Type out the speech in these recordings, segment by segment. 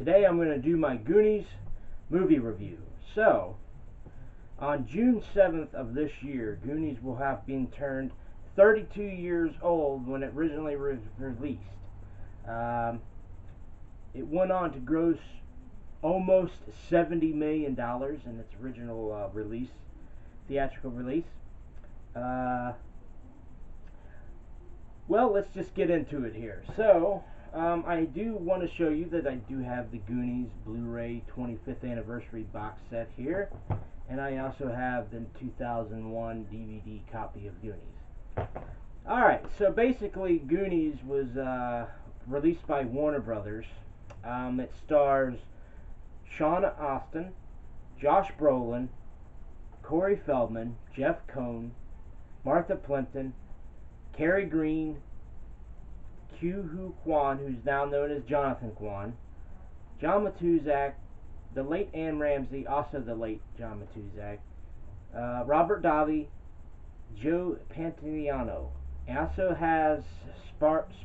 Today I'm going to do my Goonies movie review. So, on June 7th of this year, Goonies will have been turned 32 years old when it originally was released. It went on to gross almost $70 million in its original theatrical release. Well, let's just get into it here. So, I do want to show you that I do have the Goonies Blu-ray 25th anniversary box set here, and I also have the 2001 DVD copy of Goonies. Alright, so basically Goonies was released by Warner Brothers. It stars Shauna Austin, Josh Brolin, Corey Feldman, Jeff Cohn, Martha Plimpton, Kerry Green, Hu Kwan, who's now known as Jonathan Kwan, John Matuzak, the late Anne Ramsey, also the late John Matuzak, Robert Davi, Joe Pantoliano. It also has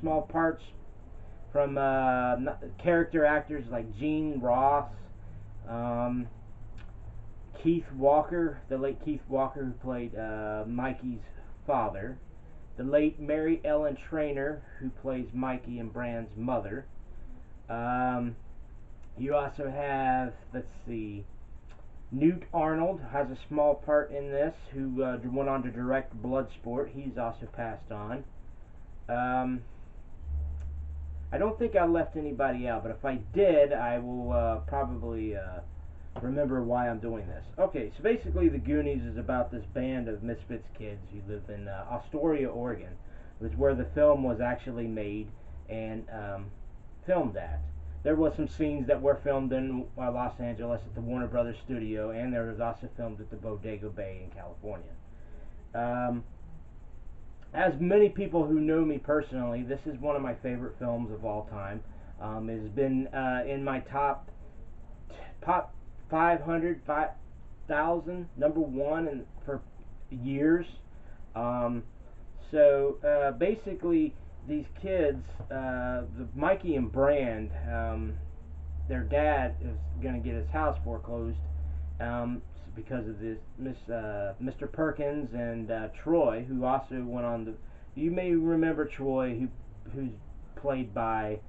small parts from character actors like Gene Ross, Keith Walker, the late Keith Walker, who played Mikey's father, the late Mary Ellen Trainor, who plays Mikey and Bran's mother. You also have, let's see, Newt Arnold has a small part in this, who went on to direct Bloodsport. He's also passed on. I don't think I left anybody out, but if I did, I will probably remember why I'm doing this. Okay, so basically the Goonies is about this band of misfits kids who live in Astoria, Oregon, which is where the film was actually made and filmed at. There was some scenes that were filmed in Los Angeles at the Warner Brothers studio, and there was also filmed at the Bodega Bay in California. As many people who know me personally, this is one of my favorite films of all time. It has been in my top 500, 5,000, number one for years. Basically, these kids, Mikey and Brand, their dad is going to get his house foreclosed because of this Mr. Perkins and Troy, who also went on to. You may remember Troy, who's played by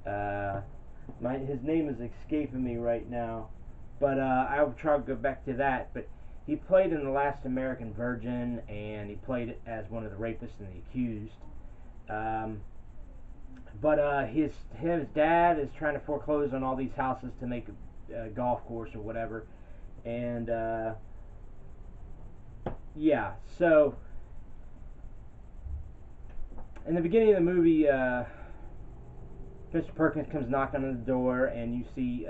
his name is escaping me right now. But I'll try to go back to that. But he played in The Last American Virgin, and he played as one of the rapists and the accused. His dad is trying to foreclose on all these houses to make a golf course or whatever. And yeah, so in the beginning of the movie, Mr. Perkins comes knocking on the door, and you see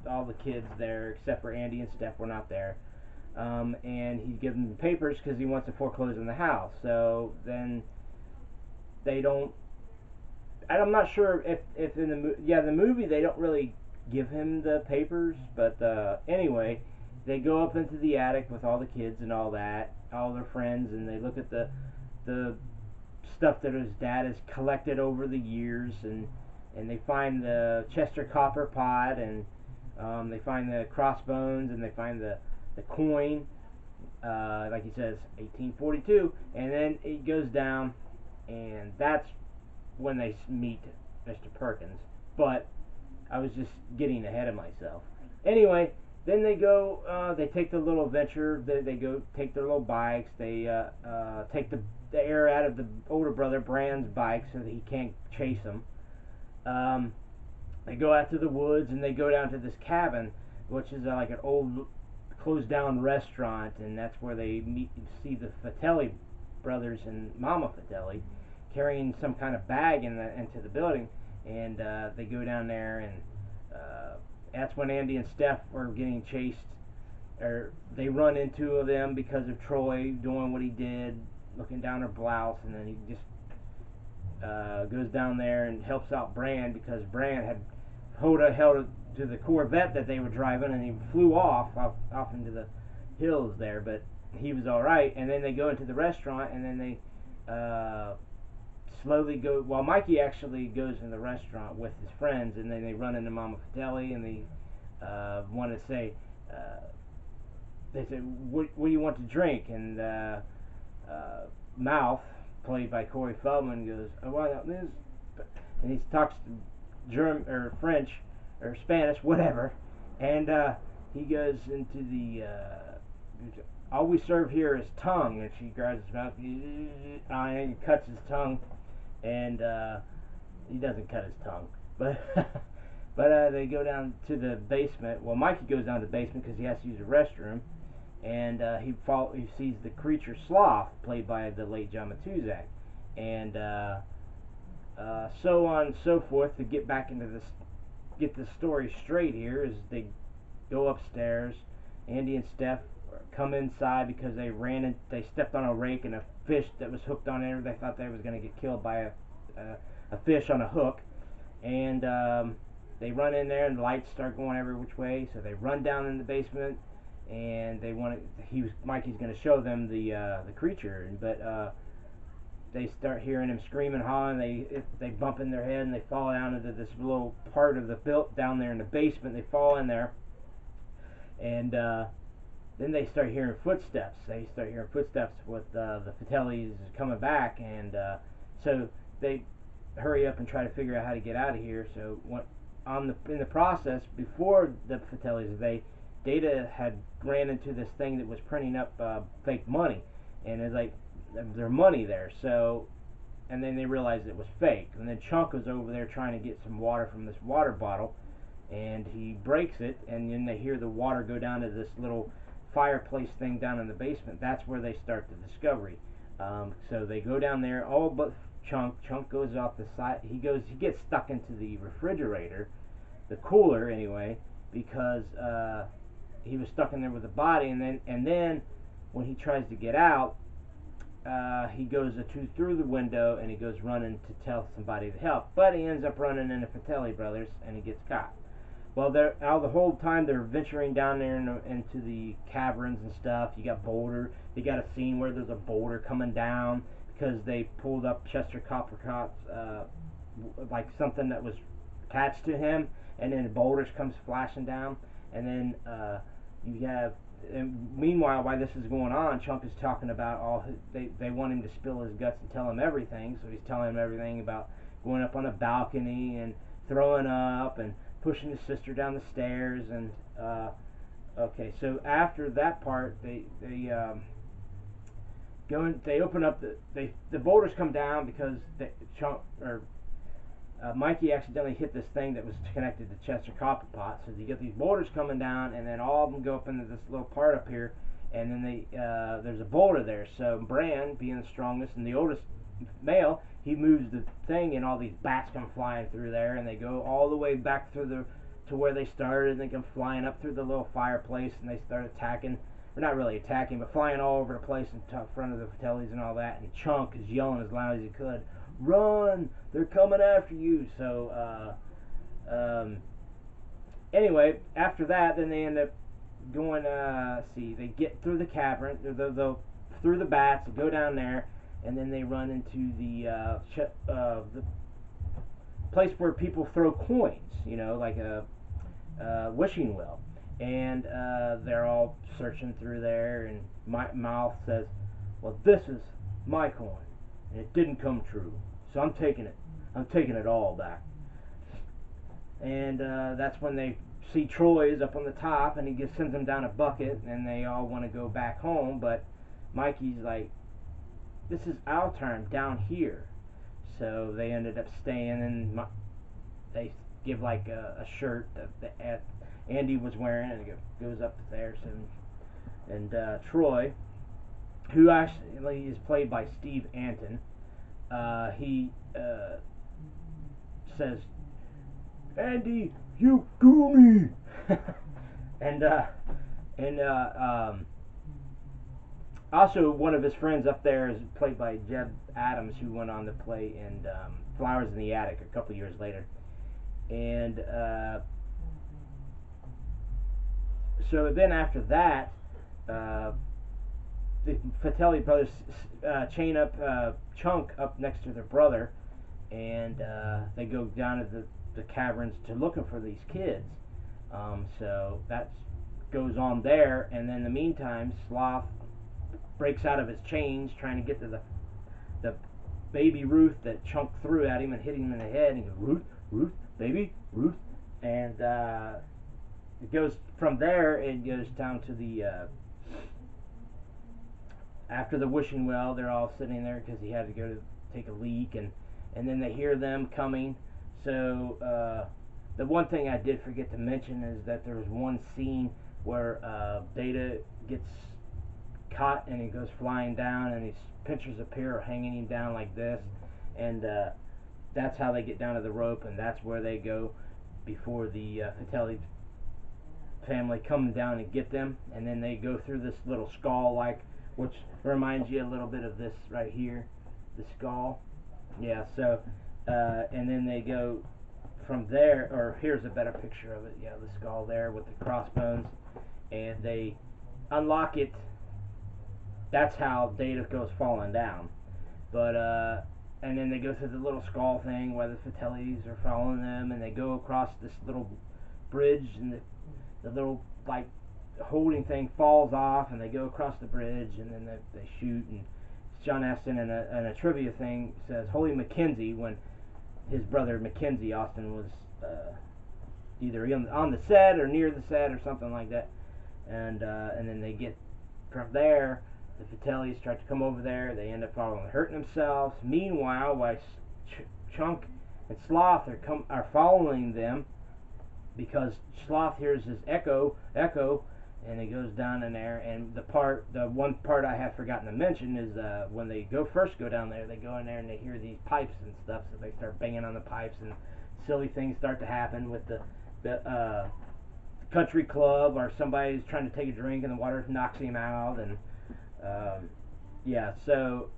all the kids there except for Andy and Steph were not there, and he's giving them papers because he wants to foreclose on the house. So then they don't. I'm not sure if in the movie they don't really give him the papers, but anyway, they go up into the attic with all the kids and all that, all their friends, and they look at the stuff that his dad has collected over the years, and they find the Chester copper pot, and they find the crossbones, and they find the coin, like he says, 1842, and then it goes down, and that's when they meet Mr. Perkins. But I was just getting ahead of myself. Anyway, then they go, they take the little adventure, they go take their little bikes, they take the air out of the older brother Brand's bike so that he can't chase them. They go out to the woods, and they go down to this cabin, which is like an old closed down restaurant, and that's where they see the Fatelli brothers and Mama Fatelli carrying some kind of bag into the building, and they go down there, and that's when Andy and Steph are getting chased, or they run into them because of Troy doing what he did, looking down her blouse, and then he just goes down there and helps out Brand because Brand had held to the Corvette that they were driving, and he flew off into the hills there, but he was all right. And then they go into the restaurant, and then they slowly go, while Mikey actually goes in the restaurant with his friends, and then they run into Mama Fratelli, and they want to say, they say, what do you want to drink? And Mouth, played by Corey Feldman, goes, oh, well, this, and he talks German or French or Spanish, whatever, and he goes into the all we serve here is tongue, and she grabs his mouth and he cuts his tongue, and he doesn't cut his tongue, but but they go down to the basement. Well, Mikey goes down to the basement because he has to use the restroom, and he sees the creature Sloth, played by the late John Matuzak, and so on and so forth. To get back into this, get the story straight here, is they go upstairs. Andy and Steph come inside because they stepped on a rake, and a fish that was hooked on there, they thought they was going to get killed by a fish on a hook, and they run in there and the lights start going every which way, so they run down in the basement, and Mikey's going to show them the creature, but they start hearing him screaming, hollering. They bump in their head and they fall down into this little part of the built down there in the basement. They fall in there, and then they start hearing footsteps. They start hearing footsteps with the Fratellis coming back, and so they hurry up and try to figure out how to get out of here. So in the process, before the Fratellis, Data had ran into this thing that was printing up fake money, and it's like their money there. So, and then they realized it was fake, and then Chunk was over there trying to get some water from this water bottle, and he breaks it, and then they hear the water go down to this little fireplace thing down in the basement. That's where they start the discovery. So they go down there, all but Chunk. Chunk goes off the side. He gets stuck into the refrigerator, the cooler anyway, because he was stuck in there with the body, and then when he tries to get out, he goes through the window, and he goes running to tell somebody to help, but he ends up running into Fratelli brothers, and he gets caught. Well, the whole time they're venturing down there into the caverns and stuff. You got Boulder. You got a scene where there's a boulder coming down because they pulled up Chester Coppercot's like something that was attached to him, and then boulders comes flashing down, and then you have. And meanwhile, while this is going on, Chunk is talking about they want him to spill his guts and tell him everything. So he's telling him everything about going up on a balcony and throwing up and pushing his sister down the stairs. And okay, so after that part, they open up the boulders come down because Mikey accidentally hit this thing that was connected to Chester Copperpot. So you get these boulders coming down, and then all of them go up into this little part up here, and then there's a boulder there. So Bran, being the strongest and the oldest male, he moves the thing, and all these bats come flying through there, and they go all the way back to where they started, and they come flying up through the little fireplace, and they start attacking. Or not really attacking, but flying all over the place in front of the Fratellis and all that. And Chunk is yelling as loud as he could, "Run! They're coming after you!" So, anyway, after that, then they end up going, they get through the cavern, through the bats, and go down there, and then they run into the place where people throw coins, like a wishing well. And they're all searching through there, and Mouth says, "Well, this is my coin, and it didn't come true, so I'm taking it all back." And that's when they see Troy is up on the top, and he just sends them down a bucket, and they all want to go back home, but Mikey's like, "This is our turn down here." So they ended up staying, and they give like a shirt that Andy was wearing, and it goes up to there. And Troy, who actually is played by Steve Anton, he says, "Andy, you goonie!" and also one of his friends up there is played by Jeb Adams, who went on to play in Flowers in the Attic a couple years later. And so then after that, the Fratelli brothers chain up Chunk up next to their brother, and they go down to the caverns to looking for these kids. So that goes on there, and then in the meantime, Sloth breaks out of his chains trying to get to the baby Ruth that Chunk threw at him and hit him in the head, and he goes, Ruth, Ruth, baby, Ruth, and it goes from there. It goes down to the after the wishing well. They're all sitting there because he had to go to take a leak, and then they hear them coming. So the one thing I did forget to mention is that there was one scene where Data gets caught and he goes flying down, and these pinchers appear hanging him down like this, and that's how they get down to the rope, and that's where they go before the Fratelli family come down and get them. And then they go through this little skull, like, which reminds you a little bit of this right here, the skull. Yeah, so and then they go from there, or here's a better picture of it. Yeah, the skull there with the crossbones, and they unlock it. That's how Data goes falling down. But and then they go through the little skull thing where the Fratellis are following them, and they go across this little bridge, and the little like holding thing falls off, and they go across the bridge, and then they shoot. And John Aston in a trivia thing says Holy Mackenzie, when his brother Mackenzie Austin was either on the set or near the set or something like that, and then they get from there. The Fratellis try to come over there. They end up hurting themselves. Meanwhile, while Chunk and Sloth are following them, because Sloth hears his echo, and he goes down in there. And the one part I have forgotten to mention is when they first go down there, they go in there and they hear these pipes and stuff, so they start banging on the pipes, and silly things start to happen with the country club, or somebody's trying to take a drink and the water knocks him out, and yeah, so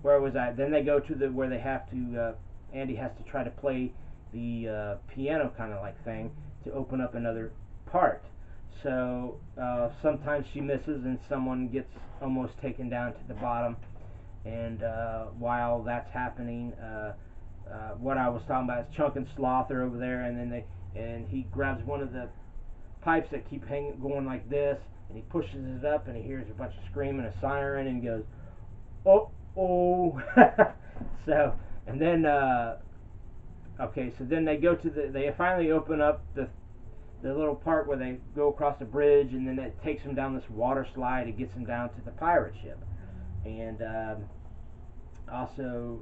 where was I? Then they go to where they have to, Andy has to try to play the piano kind of like thing to open up another part. So sometimes she misses and someone gets almost taken down to the bottom, and while that's happening, what I was talking about is Chunk and Sloth are over there, and he grabs one of the pipes that keep going like this, and he pushes it up, and he hears a bunch of screaming, a siren, and he goes, oh. So, and then okay, so then they go to they finally open up the little part where they go across the bridge, and then it takes them down this water slide. It gets them down to the pirate ship, and also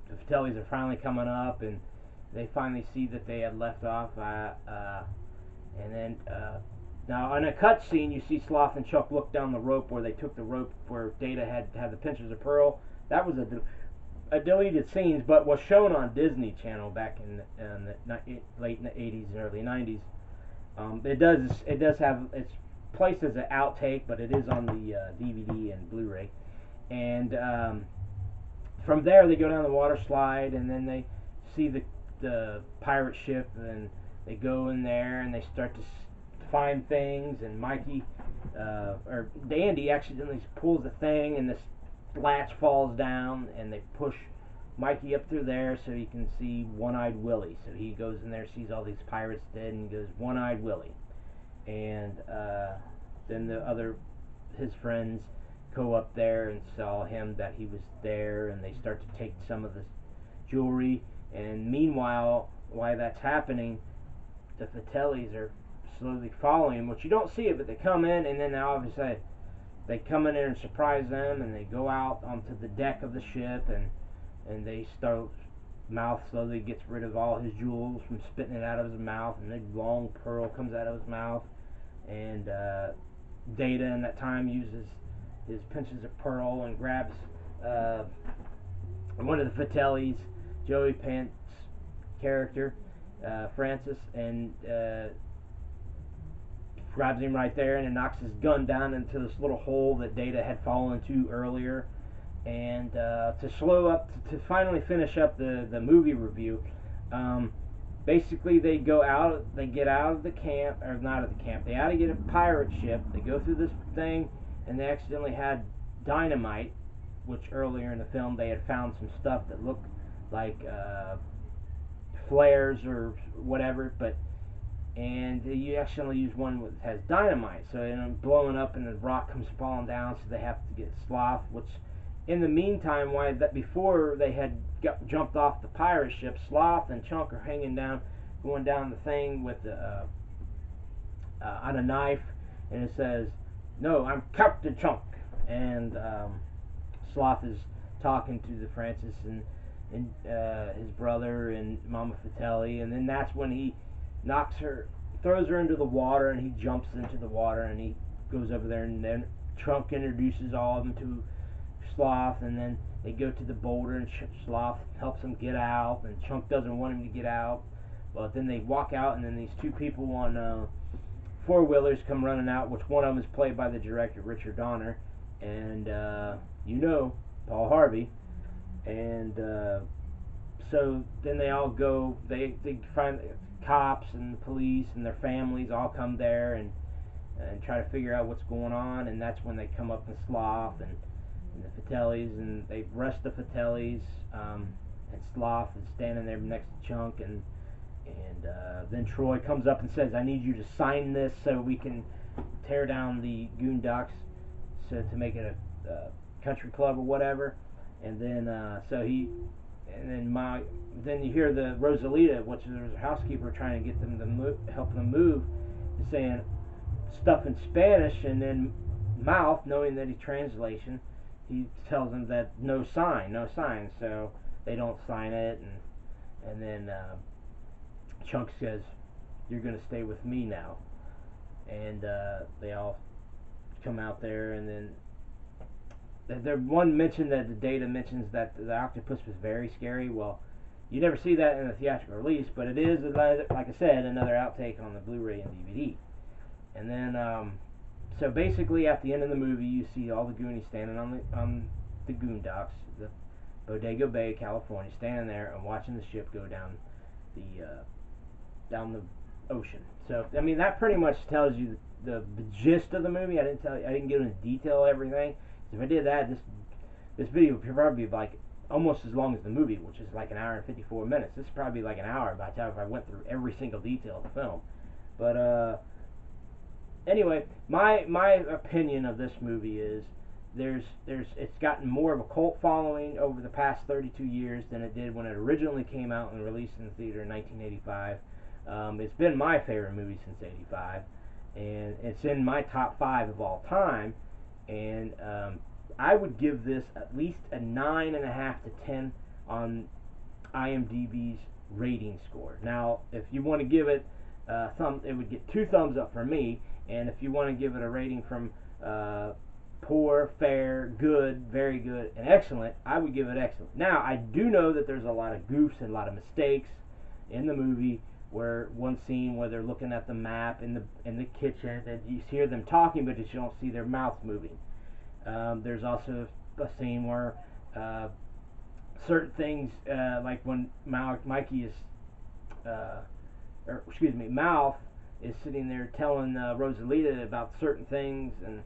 the Fratellis are finally coming up, and they finally see that they had left off, and then now on a cut scene you see Sloth and Chuck look down the rope where they took the rope where Data had the pinchers of pearl. That was a deleted scenes, but was shown on Disney Channel back in the late 80s and early 90s. It does have, it's placed as an outtake, but it is on the DVD and Blu-ray. And from there they go down the water slide, and then they see the pirate ship, and they go in there and they start to find things, and Mikey or Dandy accidentally pulls the thing, and this latch falls down, and they push Mikey up through there so he can see One-Eyed Willie. So he goes in there, sees all these pirates dead, and he goes, One-Eyed Willie. And then his friends go up there and saw him, that he was there, and they start to take some of the jewelry. And meanwhile, while that's happening, the Fratellis are slowly following him, which you don't see it, but they come in, and then obviously they come in there and surprise them, and they go out onto the deck of the ship, and they start, mouth slowly gets rid of all his jewels from spitting it out of his mouth, and a long pearl comes out of his mouth, and Data in that time uses his pinches of pearl and grabs one of the Fratellis, Joey Pants' character, Francis, and grabs him right there, and it knocks his gun down into this little hole that Data had fallen into earlier. And to finally finish up the movie review, basically they get out of the camp, or not of the camp, they ought to get a pirate ship, they go through this thing, and they accidentally had dynamite, which earlier in the film they had found some stuff that looked like flares or whatever, but and you accidentally use one that has dynamite, so it ends up blowing up and the rock comes falling down, so they have to get Sloth, which in the meantime, why that before they had jumped off the pirate ship, Sloth and Chunk are hanging down, going down the thing with the on a knife, and it says, "No, I'm Captain Chunk," and Sloth is talking to the Francis and his brother and Mama Fratelli, and then that's when he knocks her, throws her into the water, and he jumps into the water, and he goes over there, and then Chunk introduces all of them to Sloth, and then they go to the boulder, and Sloth helps him get out, and Chunk doesn't want him to get out, but then they walk out, and then these two people on four-wheelers come running out, which one of them is played by the director, Richard Donner, and Paul Harvey, and so then they all go, they find cops and the police and their families all come there and try to figure out what's going on, and that's when they come up with Sloth and the Fratellis, and they arrest the Fratellis, and Sloth is standing there next to Chunk, and then Troy comes up and says, "I need you to sign this so we can tear down the Goondocks, so to make it a country club or whatever." And then then you hear the Rosalita, which is a housekeeper, trying to get them to help them move, saying stuff in Spanish, and then Mouth, knowing that he's translation, he tells them that no sign, so they don't sign it, and then Chunk says, "You're going to stay with me now," and they all come out there, and then there one mention that the data mentions that the octopus was very scary. Well, you never see that in the theatrical release, but it is, like I said, another outtake on the Blu-ray and DVD. And then so basically at the end of the movie, you see all the Goonies standing on the Goondocks, the Bodega Bay, California, standing there and watching the ship go down the ocean. So I mean, that pretty much tells you the gist of the movie. I didn't get into detail everything. If I did that, this video would probably be like almost as long as the movie, which is like an hour and 54 minutes. This is probably like an hour by the time if I went through every single detail of the film. But anyway, my opinion of this movie is it's gotten more of a cult following over the past 32 years than it did when it originally came out and released in the theater in 1985. It's been my favorite movie since '85, and it's in my top 5 of all time. And I would give this at least a 9.5 to 10 on IMDb's rating score. Now, if you want to give it it would get 2 thumbs up from me. And if you want to give it a rating from poor, fair, good, very good, and excellent, I would give it excellent. Now, I do know that there's a lot of goofs and a lot of mistakes in the movie. Where one scene where they're looking at the map in the kitchen, and you hear them talking, but you don't see their mouths moving. There's also a scene where certain things, like when Mikey is, Mouth is sitting there telling Rosalita about certain things and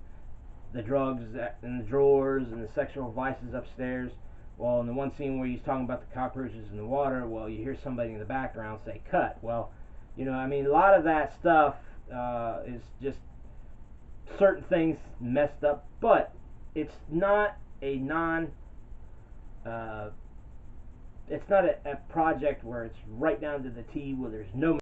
the drugs in the drawers and the sexual vices upstairs. Well, in the one scene where he's talking about the cockroaches in the water, well, you hear somebody in the background say, "Cut." Well, I mean, a lot of that stuff is just certain things messed up, but it's not a it's not a project where it's right down to the T, where there's no